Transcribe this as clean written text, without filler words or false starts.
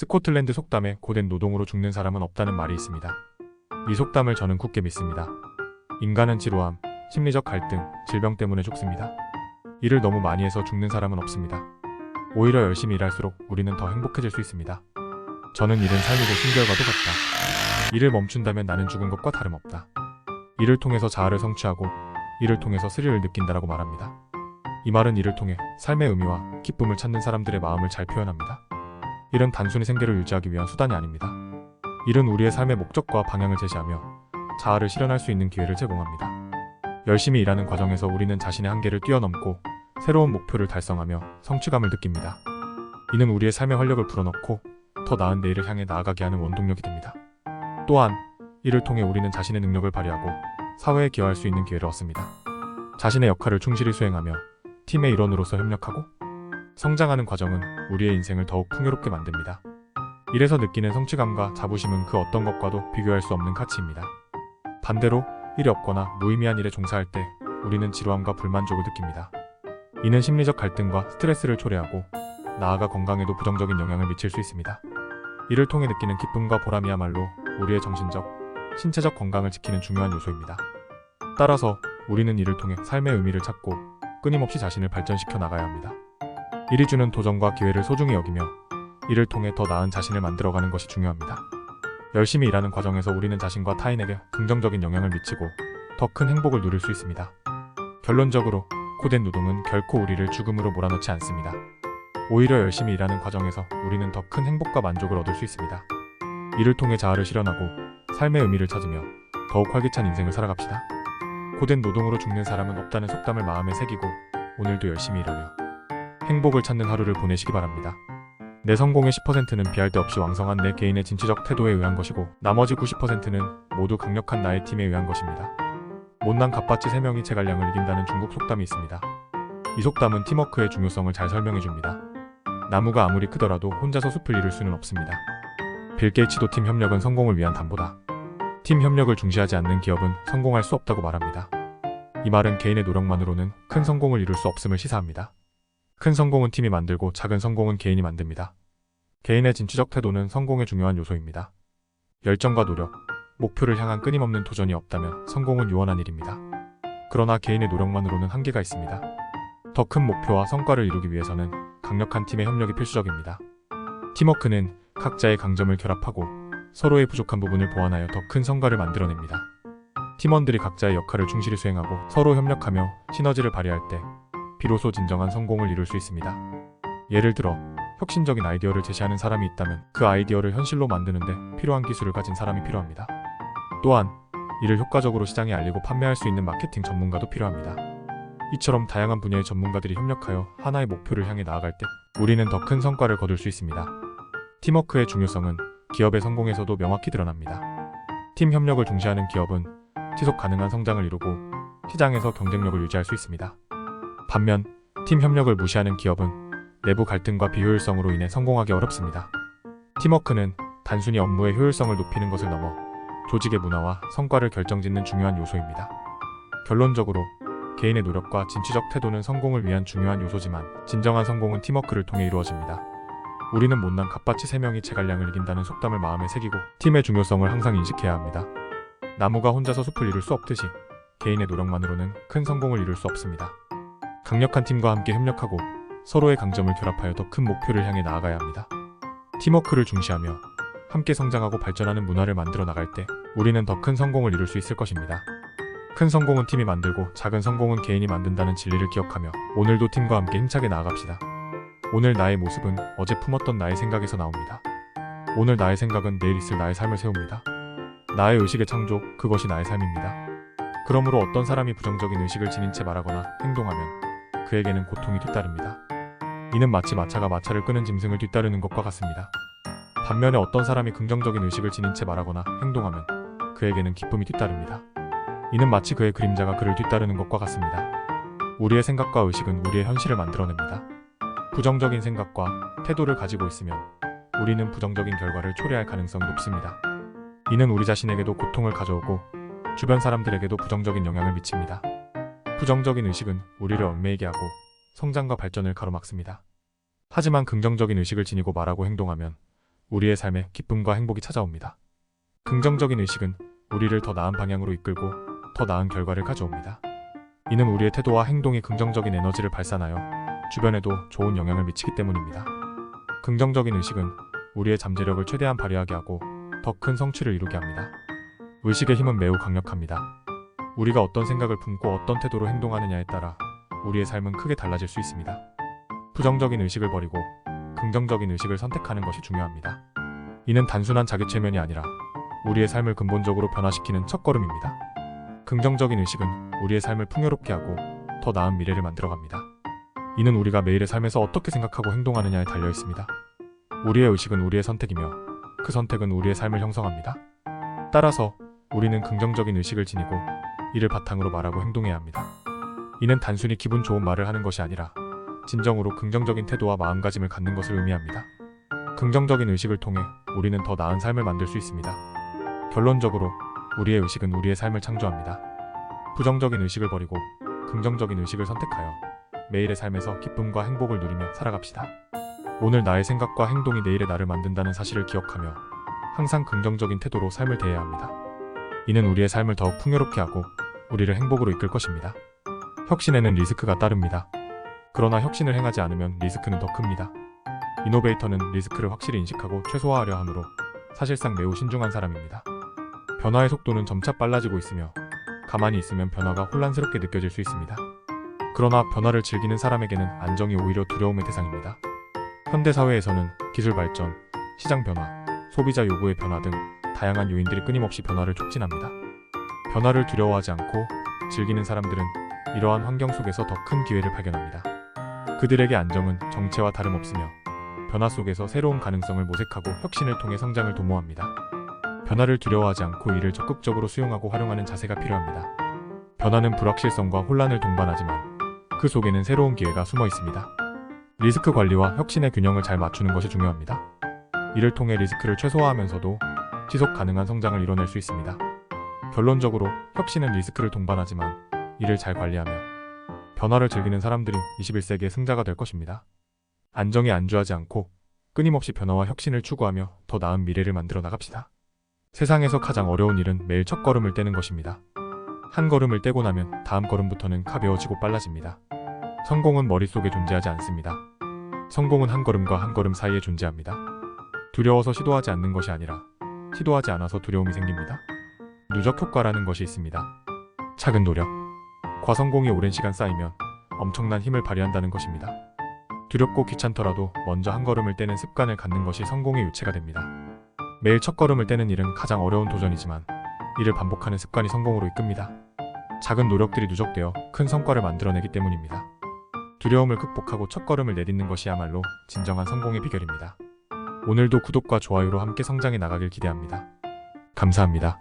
스코틀랜드 속담에 고된 노동으로 죽는 사람은 없다는 말이 있습니다. 이 속담을 저는 굳게 믿습니다. 인간은 지루함, 심리적 갈등, 질병 때문에 죽습니다. 일을 너무 많이 해서 죽는 사람은 없습니다. 오히려 열심히 일할수록 우리는 더 행복해질 수 있습니다. 저는 일은 삶이고 신결과도 같다. 일을 멈춘다면 나는 죽은 것과 다름없다. 일을 통해서 자아를 성취하고 일을 통해서 스릴을 느낀다라고 말합니다. 이 말은 일을 통해 삶의 의미와 기쁨을 찾는 사람들의 마음을 잘 표현합니다. 일은 단순히 생계를 유지하기 위한 수단이 아닙니다. 일은 우리의 삶의 목적과 방향을 제시하며 자아를 실현할 수 있는 기회를 제공합니다. 열심히 일하는 과정에서 우리는 자신의 한계를 뛰어넘고 새로운 목표를 달성하며 성취감을 느낍니다. 이는 우리의 삶의 활력을 불어넣고 더 나은 내일을 향해 나아가게 하는 원동력이 됩니다. 또한 이를 통해 우리는 자신의 능력을 발휘하고 사회에 기여할 수 있는 기회를 얻습니다. 자신의 역할을 충실히 수행하며 팀의 일원으로서 협력하고 성장하는 과정은 우리의 인생을 더욱 풍요롭게 만듭니다. 일에서 느끼는 성취감과 자부심은 그 어떤 것과도 비교할 수 없는 가치입니다. 반대로 일이 없거나 무의미한 일에 종사할 때 우리는 지루함과 불만족을 느낍니다. 이는 심리적 갈등과 스트레스를 초래하고 나아가 건강에도 부정적인 영향을 미칠 수 있습니다. 이를 통해 느끼는 기쁨과 보람이야말로 우리의 정신적, 신체적 건강을 지키는 중요한 요소입니다. 따라서 우리는 이를 통해 삶의 의미를 찾고 끊임없이 자신을 발전시켜 나가야 합니다. 일이 주는 도전과 기회를 소중히 여기며 이를 통해 더 나은 자신을 만들어가는 것이 중요합니다. 열심히 일하는 과정에서 우리는 자신과 타인에게 긍정적인 영향을 미치고 더 큰 행복을 누릴 수 있습니다. 결론적으로 고된 노동은 결코 우리를 죽음으로 몰아넣지 않습니다. 오히려 열심히 일하는 과정에서 우리는 더 큰 행복과 만족을 얻을 수 있습니다. 이를 통해 자아를 실현하고 삶의 의미를 찾으며 더욱 활기찬 인생을 살아갑시다. 고된 노동으로 죽는 사람은 없다는 속담을 마음에 새기고 오늘도 열심히 일하며 행복을 찾는 하루를 보내시기 바랍니다. 내 성공의 10%는 비할 데 없이 왕성한 내 개인의 진취적 태도에 의한 것이고 나머지 90%는 모두 강력한 나의 팀에 의한 것입니다. 못난 갑바치 3명이 제갈량을 이긴다는 중국 속담이 있습니다. 이 속담은 팀워크의 중요성을 잘 설명해줍니다. 나무가 아무리 크더라도 혼자서 숲을 이룰 수는 없습니다. 빌 게이츠도 팀 협력은 성공을 위한 담보다. 팀 협력을 중시하지 않는 기업은 성공할 수 없다고 말합니다. 이 말은 개인의 노력만으로는 큰 성공을 이룰 수 없음을 시사합니다. 큰 성공은 팀이 만들고 작은 성공은 개인이 만듭니다. 개인의 진취적 태도는 성공의 중요한 요소입니다. 열정과 노력, 목표를 향한 끊임없는 도전이 없다면 성공은 유언한 일입니다. 그러나 개인의 노력만으로는 한계가 있습니다. 더 큰 목표와 성과를 이루기 위해서는 강력한 팀의 협력이 필수적입니다. 팀워크는 각자의 강점을 결합하고 서로의 부족한 부분을 보완하여 더 큰 성과를 만들어냅니다. 팀원들이 각자의 역할을 충실히 수행하고 서로 협력하며 시너지를 발휘할 때 비로소 진정한 성공을 이룰 수 있습니다. 예를 들어 혁신적인 아이디어를 제시하는 사람이 있다면 그 아이디어를 현실로 만드는데 필요한 기술을 가진 사람이 필요합니다. 또한 이를 효과적으로 시장에 알리고 판매할 수 있는 마케팅 전문가도 필요합니다. 이처럼 다양한 분야의 전문가들이 협력하여 하나의 목표를 향해 나아갈 때 우리는 더 큰 성과를 거둘 수 있습니다. 팀워크의 중요성은 기업의 성공에서도 명확히 드러납니다. 팀 협력을 중시하는 기업은 지속 가능한 성장을 이루고 시장에서 경쟁력을 유지할 수 있습니다. 반면 팀 협력을 무시하는 기업은 내부 갈등과 비효율성으로 인해 성공하기 어렵습니다. 팀워크는 단순히 업무의 효율성을 높이는 것을 넘어 조직의 문화와 성과를 결정짓는 중요한 요소입니다. 결론적으로 개인의 노력과 진취적 태도는 성공을 위한 중요한 요소지만 진정한 성공은 팀워크를 통해 이루어집니다. 우리는 못난 갑바치 3명이 제갈량을 이긴다는 속담을 마음에 새기고 팀의 중요성을 항상 인식해야 합니다. 나무가 혼자서 숲을 이룰 수 없듯이 개인의 노력만으로는 큰 성공을 이룰 수 없습니다. 강력한 팀과 함께 협력하고 서로의 강점을 결합하여 더 큰 목표를 향해 나아가야 합니다. 팀워크를 중시하며 함께 성장하고 발전하는 문화를 만들어 나갈 때 우리는 더 큰 성공을 이룰 수 있을 것입니다. 큰 성공은 팀이 만들고 작은 성공은 개인이 만든다는 진리를 기억하며 오늘도 팀과 함께 힘차게 나아갑시다. 오늘 나의 모습은 어제 품었던 나의 생각에서 나옵니다. 오늘 나의 생각은 내일 있을 나의 삶을 세웁니다. 나의 의식의 창조, 그것이 나의 삶입니다. 그러므로 어떤 사람이 부정적인 의식을 지닌 채 말하거나 행동하면 그에게는 고통이 뒤따릅니다. 이는 마치 마차가 마차를 끄는 짐승을 뒤따르는 것과 같습니다. 반면에 어떤 사람이 긍정적인 의식을 지닌 채 말하거나 행동하면 그에게는 기쁨이 뒤따릅니다. 이는 마치 그의 그림자가 그를 뒤따르는 것과 같습니다. 우리의 생각과 의식은 우리의 현실을 만들어냅니다. 부정적인 생각과 태도를 가지고 있으면 우리는 부정적인 결과를 초래할 가능성이 높습니다. 이는 우리 자신에게도 고통을 가져오고 주변 사람들에게도 부정적인 영향을 미칩니다. 부정적인 의식은 우리를 얽매이게 하고 성장과 발전을 가로막습니다. 하지만 긍정적인 의식을 지니고 말하고 행동하면 우리의 삶에 기쁨과 행복이 찾아옵니다. 긍정적인 의식은 우리를 더 나은 방향으로 이끌고 더 나은 결과를 가져옵니다. 이는 우리의 태도와 행동이 긍정적인 에너지를 발산하여 주변에도 좋은 영향을 미치기 때문입니다. 긍정적인 의식은 우리의 잠재력을 최대한 발휘하게 하고 더 큰 성취를 이루게 합니다. 의식의 힘은 매우 강력합니다. 우리가 어떤 생각을 품고 어떤 태도로 행동하느냐에 따라 우리의 삶은 크게 달라질 수 있습니다. 부정적인 의식을 버리고 긍정적인 의식을 선택하는 것이 중요합니다. 이는 단순한 자기최면이 아니라 우리의 삶을 근본적으로 변화시키는 첫걸음입니다. 긍정적인 의식은 우리의 삶을 풍요롭게 하고 더 나은 미래를 만들어갑니다. 이는 우리가 매일의 삶에서 어떻게 생각하고 행동하느냐에 달려 있습니다. 우리의 의식은 우리의 선택이며 그 선택은 우리의 삶을 형성합니다. 따라서 우리는 긍정적인 의식을 지니고 이를 바탕으로 말하고 행동해야 합니다. 이는 단순히 기분 좋은 말을 하는 것이 아니라 진정으로 긍정적인 태도와 마음가짐을 갖는 것을 의미합니다. 긍정적인 의식을 통해 우리는 더 나은 삶을 만들 수 있습니다. 결론적으로 우리의 의식은 우리의 삶을 창조합니다. 부정적인 의식을 버리고 긍정적인 의식을 선택하여 매일의 삶에서 기쁨과 행복을 누리며 살아갑시다. 오늘 나의 생각과 행동이 내일의 나를 만든다는 사실을 기억하며 항상 긍정적인 태도로 삶을 대해야 합니다. 이는 우리의 삶을 더욱 풍요롭게 하고 우리를 행복으로 이끌 것입니다. 혁신에는 리스크가 따릅니다. 그러나 혁신을 행하지 않으면 리스크는 더 큽니다. 이노베이터는 리스크를 확실히 인식하고 최소화하려 하므로 사실상 매우 신중한 사람입니다. 변화의 속도는 점차 빨라지고 있으며 가만히 있으면 변화가 혼란스럽게 느껴질 수 있습니다. 그러나 변화를 즐기는 사람에게는 안정이 오히려 두려움의 대상입니다. 현대사회에서는 기술 발전, 시장 변화, 소비자 요구의 변화 등 다양한 요인들이 끊임없이 변화를 촉진합니다. 변화를 두려워하지 않고 즐기는 사람들은 이러한 환경 속에서 더 큰 기회를 발견합니다. 그들에게 안정은 정체와 다름없으며 변화 속에서 새로운 가능성을 모색하고 혁신을 통해 성장을 도모합니다. 변화를 두려워하지 않고 이를 적극적으로 수용하고 활용하는 자세가 필요합니다. 변화는 불확실성과 혼란을 동반하지만 그 속에는 새로운 기회가 숨어 있습니다. 리스크 관리와 혁신의 균형을 잘 맞추는 것이 중요합니다. 이를 통해 리스크를 최소화하면서도 지속 가능한 성장을 이뤄낼 수 있습니다. 결론적으로 혁신은 리스크를 동반하지만 이를 잘 관리하며 변화를 즐기는 사람들이 21세기의 승자가 될 것입니다. 안정에 안주하지 않고 끊임없이 변화와 혁신을 추구하며 더 나은 미래를 만들어 나갑시다. 세상에서 가장 어려운 일은 매일 첫 걸음을 떼는 것입니다. 한 걸음을 떼고 나면 다음 걸음부터는 가벼워지고 빨라집니다. 성공은 머릿속에 존재하지 않습니다. 성공은 한 걸음과 한 걸음 사이에 존재합니다. 두려워서 시도하지 않는 것이 아니라 시도하지 않아서 두려움이 생깁니다. 누적 효과라는 것이 있습니다. 작은 노력, 과성공이 오랜 시간 쌓이면 엄청난 힘을 발휘한다는 것입니다. 두렵고 귀찮더라도 먼저 한 걸음을 떼는 습관을 갖는 것이 성공의 유체가 됩니다. 매일 첫 걸음을 떼는 일은 가장 어려운 도전이지만 이를 반복하는 습관이 성공으로 이끕니다. 작은 노력들이 누적되어 큰 성과를 만들어내기 때문입니다. 두려움을 극복하고 첫 걸음을 내딛는 것이야말로 진정한 성공의 비결입니다. 오늘도 구독과 좋아요로 함께 성장해 나가길 기대합니다. 감사합니다.